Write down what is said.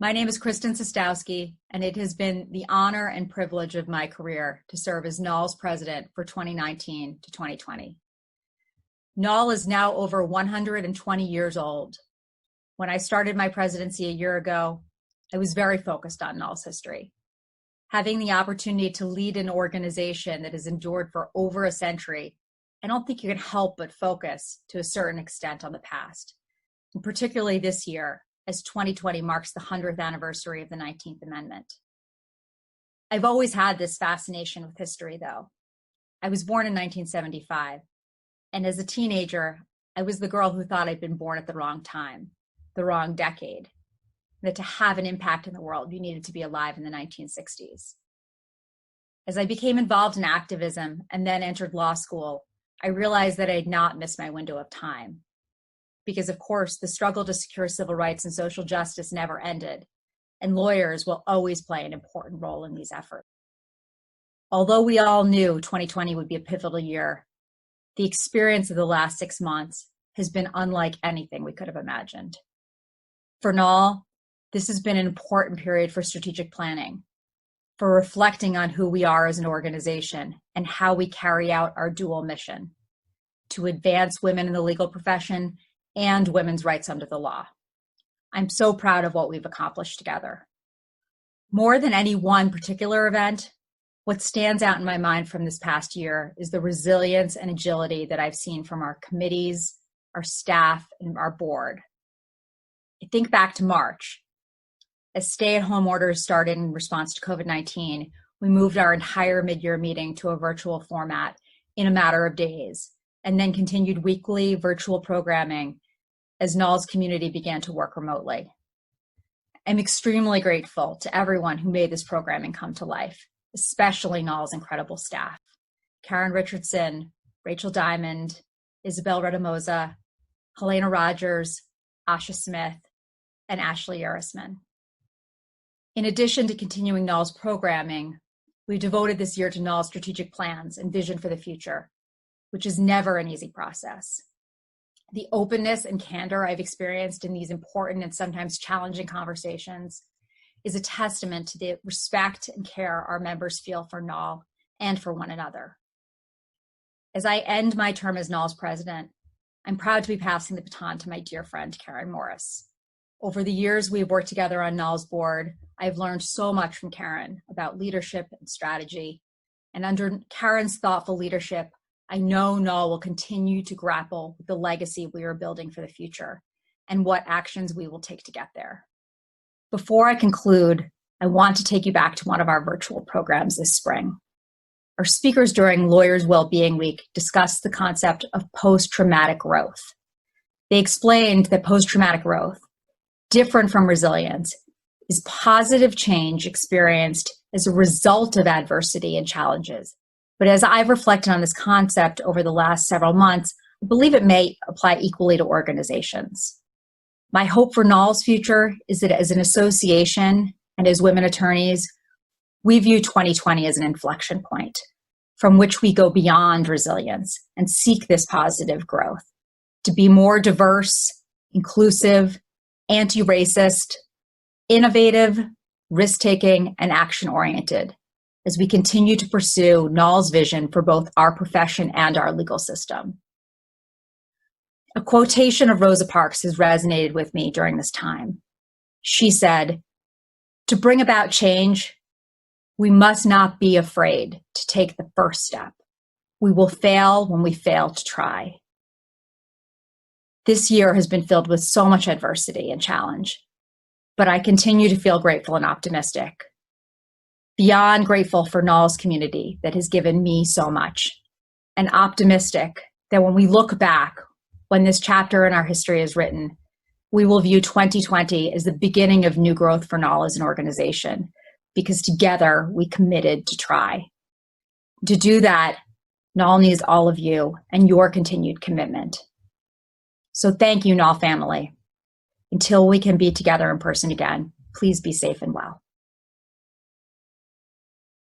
My name is Kristin Sostowski, and it has been the honor and privilege of my career to serve as NAWL's president for 2019 to 2020. NAWL is now over 120 years old. When I started my presidency a year ago, I was very focused on NAWL's history. Having the opportunity to lead an organization that has endured for over a century, I don't think you can help but focus to a certain extent on the past, and particularly this year, as 2020 marks the 100th anniversary of the 19th Amendment. I've always had this fascination with history, though. I was born in 1975, and as a teenager, I was the girl who thought I'd been born at the wrong time, the wrong decade, that to have an impact in the world, you needed to be alive in the 1960s. As I became involved in activism and then entered law school, I realized that I had not missed my window of time. Because of course, the struggle to secure civil rights and social justice never ended, and lawyers will always play an important role in these efforts. Although we all knew 2020 would be a pivotal year, the experience of the last 6 months has been unlike anything we could have imagined. For NAWL, this has been an important period for strategic planning, for reflecting on who we are as an organization and how we carry out our dual mission to advance women in the legal profession and women's rights under the law. I'm so proud of what we've accomplished together. More than any one particular event, what stands out in my mind from this past year is the resilience and agility that I've seen from our committees, our staff, and our board. I think back to March. As stay-at-home orders started in response to COVID-19, we moved our entire mid-year meeting to a virtual format in a matter of days, and then continued weekly virtual programming as NAWL's community began to work remotely. I'm extremely grateful to everyone who made this programming come to life, especially NAWL's incredible staff: Karen Richardson, Rachel Diamond, Isabel Redamoza, Helena Rogers, Asha Smith, and Ashley Erisman. In addition to continuing NAWL's programming, we devoted this year to NAWL's strategic plans and vision for the future, which is never an easy process. The openness and candor I've experienced in these important and sometimes challenging conversations is a testament to the respect and care our members feel for NAWL and for one another. As I end my term as NAWL's president, I'm proud to be passing the baton to my dear friend, Karen Morris. Over the years we've worked together on NAWL's board, I've learned so much from Karen about leadership and strategy. And under Karen's thoughtful leadership, I know NAWL will continue to grapple with the legacy we are building for the future and what actions we will take to get there. Before I conclude, I want to take you back to one of our virtual programs this spring. Our speakers during Lawyers Wellbeing Week discussed the concept of post-traumatic growth. They explained that post-traumatic growth, different from resilience, is positive change experienced as a result of adversity and challenges. But as I've reflected on this concept over the last several months, I believe it may apply equally to organizations. My hope for NAWL's future is that as an association and as women attorneys, we view 2020 as an inflection point from which we go beyond resilience and seek this positive growth to be more diverse, inclusive, anti-racist, innovative, risk-taking, and action-oriented as we continue to pursue NAWL's vision for both our profession and our legal system. A quotation of Rosa Parks has resonated with me during this time. She said, "To bring about change, we must not be afraid to take the first step. We will fail when we fail to try." This year has been filled with so much adversity and challenge, but I continue to feel grateful and optimistic. Beyond grateful for NAWL's community that has given me so much, and optimistic that when we look back, when this chapter in our history is written, we will view 2020 as the beginning of new growth for NAWL as an organization, because together we committed to try. To do that, NAWL needs all of you and your continued commitment. So thank you, NAWL family. Until we can be together in person again, please be safe and well.